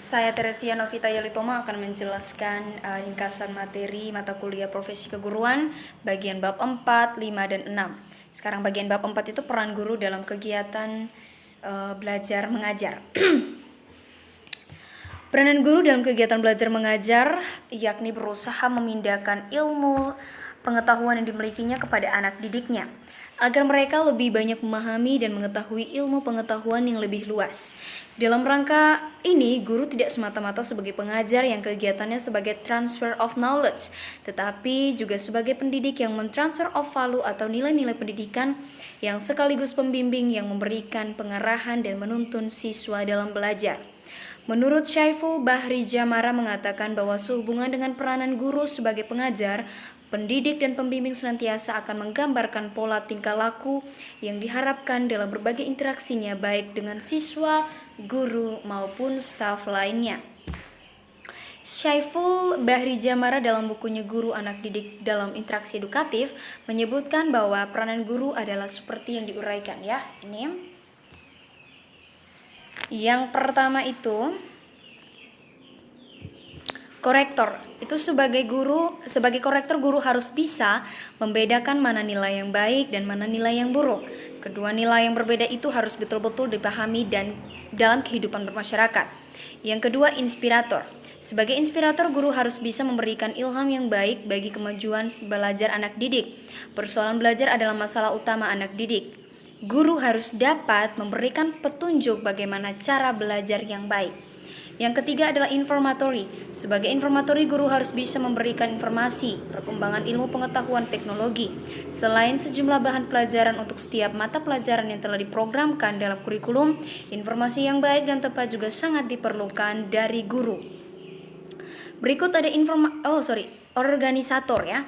Saya Teresia Novita Yalitoma akan menjelaskan ringkasan materi mata kuliah profesi keguruan bagian bab 4, 5, dan 6. Sekarang bagian bab 4 itu peran guru dalam kegiatan belajar mengajar. Peranan guru dalam kegiatan belajar mengajar yakni berusaha memindahkan ilmu pengetahuan yang dimilikinya kepada anak didiknya agar mereka lebih banyak memahami dan mengetahui ilmu pengetahuan yang lebih luas. Dalam rangka ini, guru tidak semata-mata sebagai pengajar yang kegiatannya sebagai transfer of knowledge, tetapi juga sebagai pendidik yang mentransfer of value atau nilai-nilai pendidikan yang sekaligus pembimbing yang memberikan pengarahan dan menuntun siswa dalam belajar. Menurut Syaiful Bahri Jamara mengatakan bahwa sehubungan dengan peranan guru sebagai pengajar, pendidik dan pembimbing senantiasa akan menggambarkan pola tingkah laku yang diharapkan dalam berbagai interaksinya baik dengan siswa, guru, maupun staf lainnya. Syaiful Bahri Jamara dalam bukunya Guru Anak Didik dalam Interaksi Edukatif menyebutkan bahwa peranan guru adalah seperti yang diuraikan ya. Ini yang pertama itu korektor. Itu sebagai korektor guru harus bisa membedakan mana nilai yang baik dan mana nilai yang buruk. Kedua nilai yang berbeda itu harus betul-betul dipahami dan dalam kehidupan bermasyarakat. Yang kedua, inspirator. Sebagai inspirator, guru harus bisa memberikan ilham yang baik bagi kemajuan belajar anak didik. Persoalan belajar adalah masalah utama anak didik. Guru harus dapat memberikan petunjuk bagaimana cara belajar yang baik. Yang ketiga adalah informatori. Sebagai informatori, guru harus bisa memberikan informasi, perkembangan ilmu pengetahuan teknologi. Selain sejumlah bahan pelajaran untuk setiap mata pelajaran yang telah diprogramkan dalam kurikulum, informasi yang baik dan tepat juga sangat diperlukan dari guru. Berikut ada organisator ya.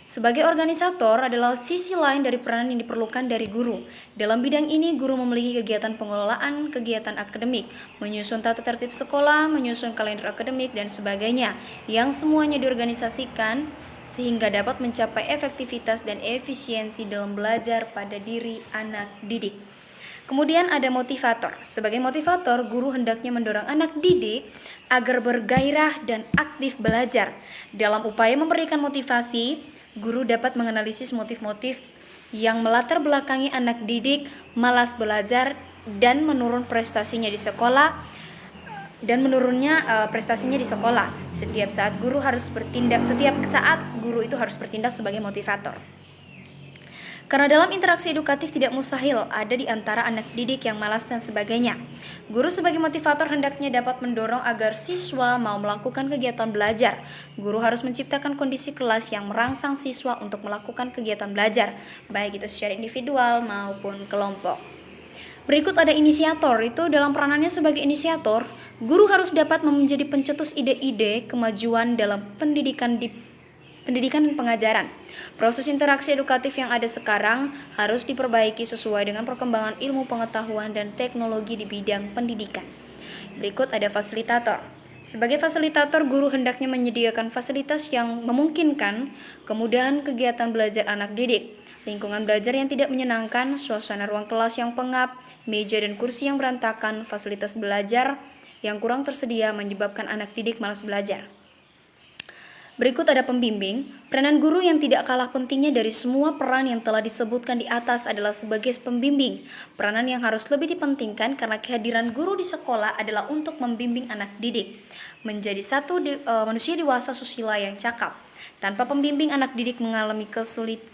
Sebagai organisator adalah sisi lain dari peranan yang diperlukan dari guru. Dalam bidang ini, guru memiliki kegiatan pengelolaan, kegiatan akademik, menyusun tata tertib sekolah, menyusun kalender akademik, dan sebagainya, yang semuanya diorganisasikan sehingga dapat mencapai efektivitas dan efisiensi dalam belajar pada diri anak didik. Kemudian ada motivator. Sebagai motivator, guru hendaknya mendorong anak didik agar bergairah dan aktif belajar. Dalam upaya memberikan motivasi, guru dapat menganalisis motif-motif yang melatar belakangi anak didik malas belajar dan menurunnya prestasinya di sekolah. Setiap saat guru itu harus bertindak sebagai motivator. Karena dalam interaksi edukatif tidak mustahil ada di antara anak didik yang malas dan sebagainya. Guru sebagai motivator hendaknya dapat mendorong agar siswa mau melakukan kegiatan belajar. Guru harus menciptakan kondisi kelas yang merangsang siswa untuk melakukan kegiatan belajar, baik itu secara individual maupun kelompok. Berikut ada inisiator. Itu dalam peranannya sebagai inisiator, guru harus dapat menjadi pencetus ide-ide kemajuan dalam pendidikan dan pengajaran. Proses interaksi edukatif yang ada sekarang harus diperbaiki sesuai dengan perkembangan ilmu pengetahuan dan teknologi di bidang pendidikan. Berikut ada fasilitator. Sebagai fasilitator, guru hendaknya menyediakan fasilitas yang memungkinkan kemudahan kegiatan belajar anak didik. Lingkungan belajar yang tidak menyenangkan, suasana ruang kelas yang pengap, meja dan kursi yang berantakan, fasilitas belajar yang kurang tersedia menyebabkan anak didik malas belajar. Berikut ada pembimbing. Peranan guru yang tidak kalah pentingnya dari semua peran yang telah disebutkan di atas adalah sebagai pembimbing. Peranan yang harus lebih dipentingkan karena kehadiran guru di sekolah adalah untuk membimbing anak didik menjadi manusia dewasa susila yang cakap. Tanpa pembimbing, anak didik mengalami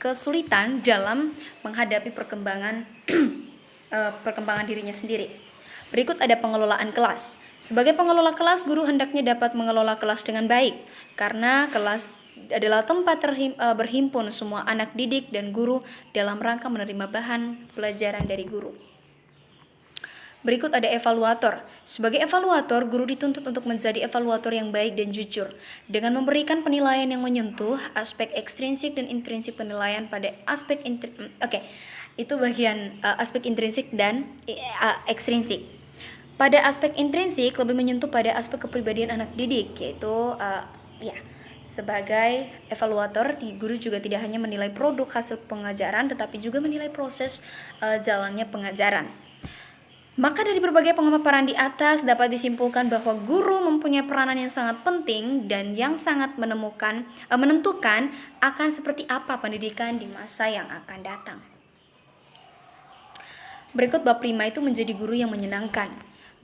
kesulitan dalam menghadapi perkembangan dirinya sendiri. Berikut ada pengelolaan kelas. Sebagai pengelola kelas, guru hendaknya dapat mengelola kelas dengan baik, karena kelas adalah tempat berhimpun semua anak didik dan guru dalam rangka menerima bahan pelajaran dari guru. Berikut ada evaluator. Sebagai evaluator, guru dituntut untuk menjadi evaluator yang baik dan jujur, dengan memberikan penilaian yang menyentuh aspek ekstrinsik dan intrinsik penilaian pada aspek aspek intrinsik dan ekstrinsik. Pada aspek intrinsik lebih menyentuh pada aspek kepribadian anak didik, yaitu sebagai evaluator, guru juga tidak hanya menilai produk hasil pengajaran, tetapi juga menilai proses jalannya pengajaran. Maka dari berbagai pemaparan di atas dapat disimpulkan bahwa guru mempunyai peranan yang sangat penting dan yang sangat menentukan akan seperti apa pendidikan di masa yang akan datang. Berikut bab 5 itu menjadi guru yang menyenangkan.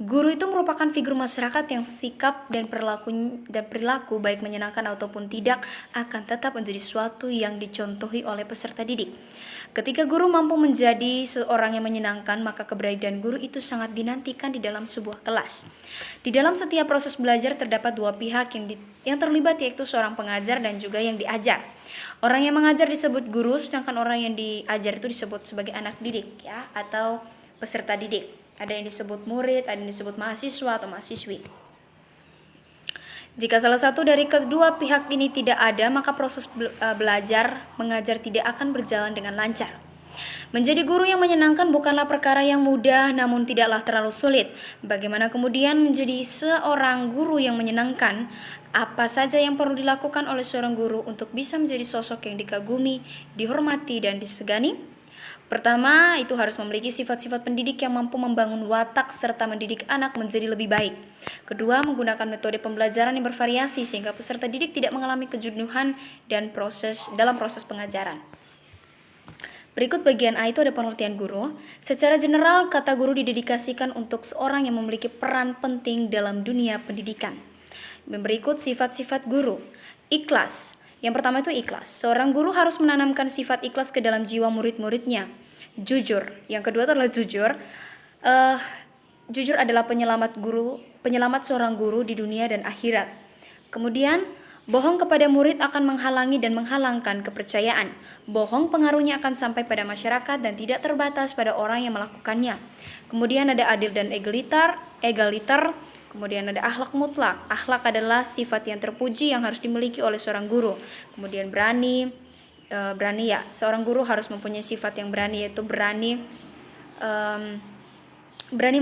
Guru itu merupakan figur masyarakat yang sikap dan perilaku baik menyenangkan ataupun tidak akan tetap menjadi sesuatu yang dicontohi oleh peserta didik. Ketika guru mampu menjadi seorang yang menyenangkan, maka keberadaan guru itu sangat dinantikan di dalam sebuah kelas. Di dalam setiap proses belajar terdapat dua pihak yang terlibat, yaitu seorang pengajar dan juga yang diajar. Orang yang mengajar disebut guru, sedangkan orang yang diajar itu disebut sebagai anak didik ya, atau peserta didik. Ada yang disebut murid, ada yang disebut mahasiswa atau mahasiswi. Jika salah satu dari kedua pihak ini tidak ada, maka proses belajar mengajar tidak akan berjalan dengan lancar. Menjadi guru yang menyenangkan bukanlah perkara yang mudah, namun tidaklah terlalu sulit. Bagaimana kemudian menjadi seorang guru yang menyenangkan? Apa saja yang perlu dilakukan oleh seorang guru untuk bisa menjadi sosok yang dikagumi, dihormati, dan disegani? Pertama, itu harus memiliki sifat-sifat pendidik yang mampu membangun watak serta mendidik anak menjadi lebih baik. Kedua, menggunakan metode pembelajaran yang bervariasi sehingga peserta didik tidak mengalami kejenuhan dalam proses pengajaran. Berikut bagian A itu ada pengertian guru. Secara general, kata guru didedikasikan untuk seorang yang memiliki peran penting dalam dunia pendidikan. Berikut sifat-sifat guru. Ikhlas. Yang pertama itu ikhlas. Seorang guru harus menanamkan sifat ikhlas ke dalam jiwa murid-muridnya. Jujur. Yang kedua adalah jujur. Jujur adalah penyelamat seorang guru di dunia dan akhirat. Kemudian, bohong kepada murid akan menghalangi dan menghalangkan kepercayaan. Bohong pengaruhnya akan sampai pada masyarakat dan tidak terbatas pada orang yang melakukannya. Kemudian ada adil dan egaliter. Kemudian ada akhlak mutlak. Akhlak adalah sifat yang terpuji yang harus dimiliki oleh seorang guru. Kemudian berani ya. Seorang guru harus mempunyai sifat yang berani, yaitu berani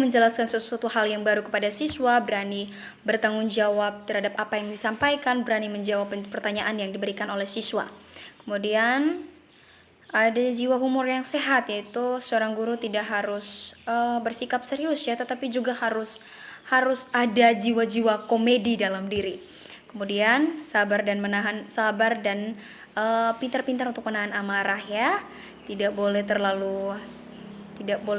menjelaskan sesuatu hal yang baru kepada siswa, berani bertanggung jawab terhadap apa yang disampaikan, berani menjawab pertanyaan yang diberikan oleh siswa. Kemudian ada jiwa humor yang sehat, yaitu seorang guru tidak harus bersikap serius ya, tetapi juga harus ada jiwa-jiwa komedi dalam diri. Kemudian sabar dan pintar-pintar untuk menahan amarah ya. Tidak boleh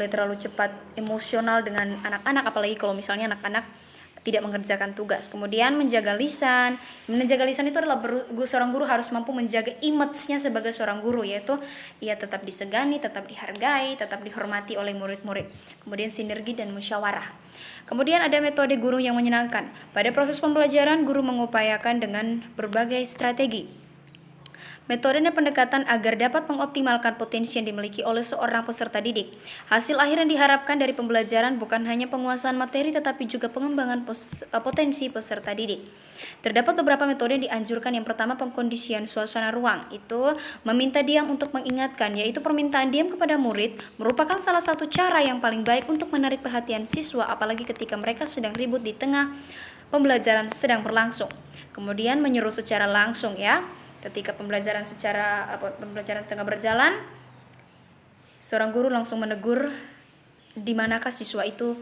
terlalu cepat emosional dengan anak-anak, apalagi kalau misalnya anak-anak tidak mengerjakan tugas. Kemudian menjaga lisan. Menjaga lisan itu adalah seorang guru harus mampu menjaga image-nya sebagai seorang guru, yaitu ia tetap disegani, tetap dihargai, tetap dihormati oleh murid-murid. Kemudian sinergi dan musyawarah. Kemudian ada metode guru yang menyenangkan. Pada proses pembelajaran, guru mengupayakan dengan berbagai strategi, metode dan pendekatan agar dapat mengoptimalkan potensi yang dimiliki oleh seorang peserta didik. Hasil akhir yang diharapkan dari pembelajaran bukan hanya penguasaan materi tetapi juga pengembangan potensi peserta didik. Terdapat beberapa metode yang dianjurkan. Yang pertama, pengkondisian suasana ruang. Itu meminta diam untuk mengingatkan, yaitu permintaan diam kepada murid merupakan salah satu cara yang paling baik untuk menarik perhatian siswa, apalagi ketika mereka sedang ribut di tengah pembelajaran sedang berlangsung. Kemudian menyeru secara langsung ya. Ketika pembelajaran tengah berjalan, seorang guru langsung menegur di manakah siswa itu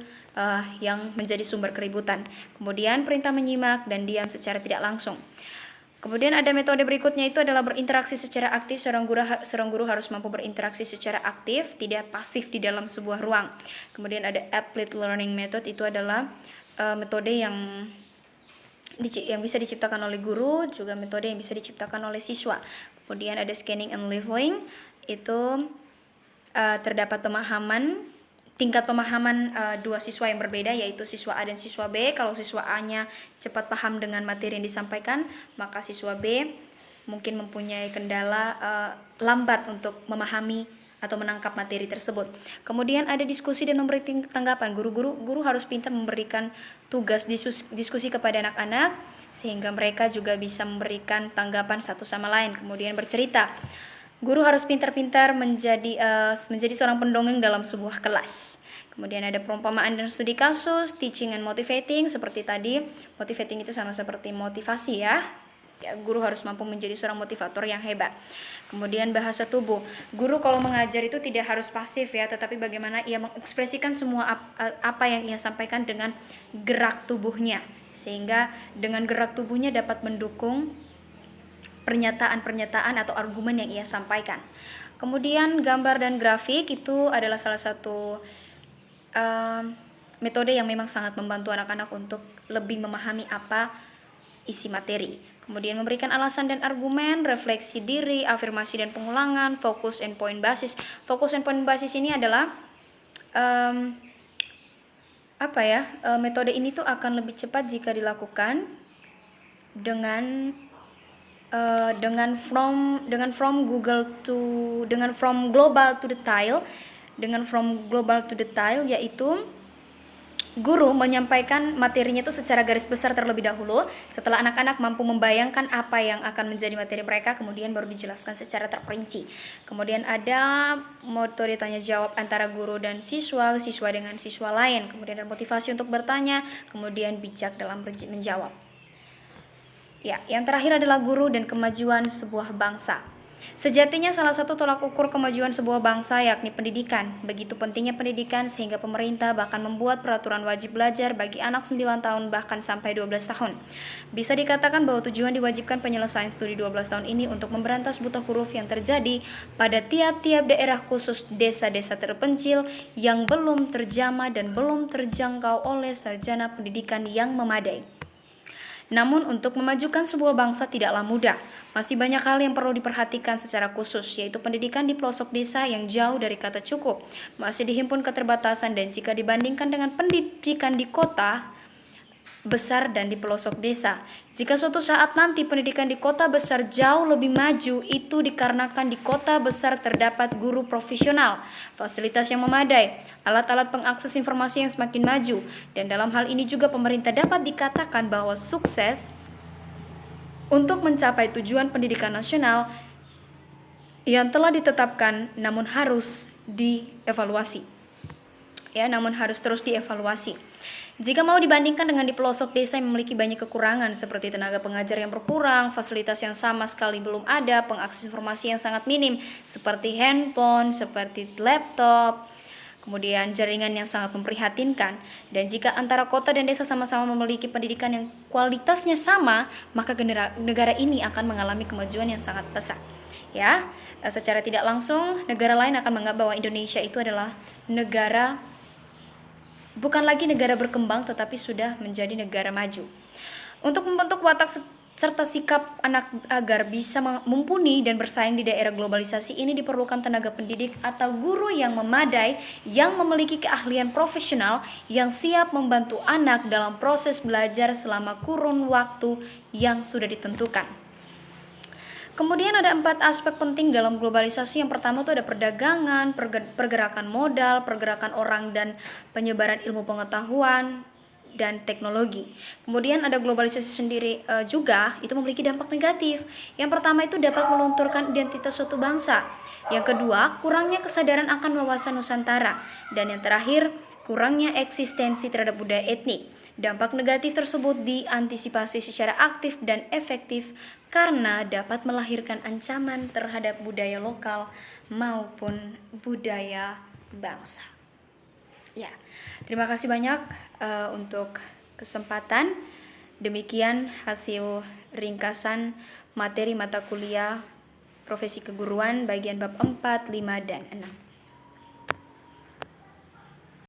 yang menjadi sumber keributan. Kemudian perintah menyimak dan diam secara tidak langsung. Kemudian ada metode berikutnya, itu adalah berinteraksi secara aktif. Seorang guru harus mampu berinteraksi secara aktif, tidak pasif di dalam sebuah ruang. Kemudian ada applied learning method, itu adalah metode yang bisa diciptakan oleh guru, juga metode yang bisa diciptakan oleh siswa. Kemudian ada scanning and leveling, itu terdapat tingkat pemahaman dua siswa yang berbeda, yaitu siswa A dan siswa B. Kalau siswa A-nya cepat paham dengan materi yang disampaikan, maka siswa B mungkin mempunyai kendala lambat untuk memahami atau menangkap materi tersebut. Kemudian ada diskusi dan memberi tanggapan. Guru harus pintar memberikan tugas diskusi kepada anak-anak sehingga mereka juga bisa memberikan tanggapan satu sama lain. Kemudian bercerita. Guru harus pintar-pintar menjadi seorang pendongeng dalam sebuah kelas. Kemudian ada perumpamaan dan studi kasus, teaching and motivating. Seperti tadi, motivating itu sama seperti motivasi ya. Ya, guru harus mampu menjadi seorang motivator yang hebat. Kemudian bahasa tubuh. Guru kalau mengajar itu tidak harus pasif ya, tetapi bagaimana ia mengekspresikan semua apa yang ia sampaikan dengan gerak tubuhnya. Sehingga dengan gerak tubuhnya dapat mendukung pernyataan-pernyataan atau argumen yang ia sampaikan. Kemudian gambar dan grafik itu adalah salah satu metode yang memang sangat membantu anak-anak untuk lebih memahami apa isi materi. Kemudian memberikan alasan dan argumen, refleksi diri, afirmasi dan pengulangan, fokus and point basis. Fokus and point basis ini adalah metode ini tuh akan lebih cepat jika dilakukan dengan from global to detail, yaitu guru menyampaikan materinya itu secara garis besar terlebih dahulu. Setelah anak-anak mampu membayangkan apa yang akan menjadi materi mereka, kemudian baru dijelaskan secara terperinci. Kemudian ada metode tanya jawab antara guru dan siswa dengan siswa lain. Kemudian ada motivasi untuk bertanya, kemudian bijak dalam menjawab. Ya, yang terakhir adalah guru dan kemajuan sebuah bangsa. Sejatinya salah satu tolak ukur kemajuan sebuah bangsa yakni pendidikan. Begitu pentingnya pendidikan sehingga pemerintah bahkan membuat peraturan wajib belajar bagi anak 9 tahun bahkan sampai 12 tahun. Bisa dikatakan bahwa tujuan diwajibkan penyelesaian studi 12 tahun ini untuk memberantas buta huruf yang terjadi pada tiap-tiap daerah khusus desa-desa terpencil yang belum terjamah dan belum terjangkau oleh sarjana pendidikan yang memadai. Namun untuk memajukan sebuah bangsa tidaklah mudah. Masih banyak hal yang perlu diperhatikan secara khusus, yaitu pendidikan di pelosok desa yang jauh dari kata cukup. Masih dihimpun keterbatasan dan jika dibandingkan dengan pendidikan di kota besar dan di pelosok desa. Jika suatu saat nanti pendidikan di kota besar jauh lebih maju, itu dikarenakan di kota besar terdapat guru profesional, fasilitas yang memadai, alat-alat pengakses informasi yang semakin maju, dan dalam hal ini juga pemerintah dapat dikatakan bahwa sukses untuk mencapai tujuan pendidikan nasional yang telah ditetapkan namun harus dievaluasi. Namun harus terus dievaluasi. Jika mau dibandingkan dengan di pelosok desa yang memiliki banyak kekurangan seperti tenaga pengajar yang berkurang, fasilitas yang sama sekali belum ada, pengakses informasi yang sangat minim seperti handphone, seperti laptop, kemudian jaringan yang sangat memprihatinkan. Dan jika antara kota dan desa sama-sama memiliki pendidikan yang kualitasnya sama, maka negara ini akan mengalami kemajuan yang sangat pesat. Secara tidak langsung negara lain akan menganggap bahwa Indonesia itu adalah bukan lagi negara berkembang tetapi sudah menjadi negara maju. Untuk membentuk watak serta sikap anak agar bisa mumpuni dan bersaing di daerah globalisasi ini diperlukan tenaga pendidik atau guru yang memadai, yang memiliki keahlian profesional, yang siap membantu anak dalam proses belajar selama kurun waktu yang sudah ditentukan. Kemudian ada 4 aspek penting dalam globalisasi. Yang pertama itu ada perdagangan, pergerakan modal, pergerakan orang dan penyebaran ilmu pengetahuan dan teknologi. Kemudian ada globalisasi sendiri juga itu memiliki dampak negatif. Yang pertama itu dapat melunturkan identitas suatu bangsa. Yang kedua, kurangnya kesadaran akan wawasan Nusantara. Dan yang terakhir, kurangnya eksistensi terhadap budaya etnik. Dampak negatif tersebut diantisipasi secara aktif dan efektif karena dapat melahirkan ancaman terhadap budaya lokal maupun budaya bangsa. Terima kasih banyak untuk kesempatan. Demikian hasil ringkasan materi mata kuliah Profesi Keguruan bagian bab 4, 5, dan 6.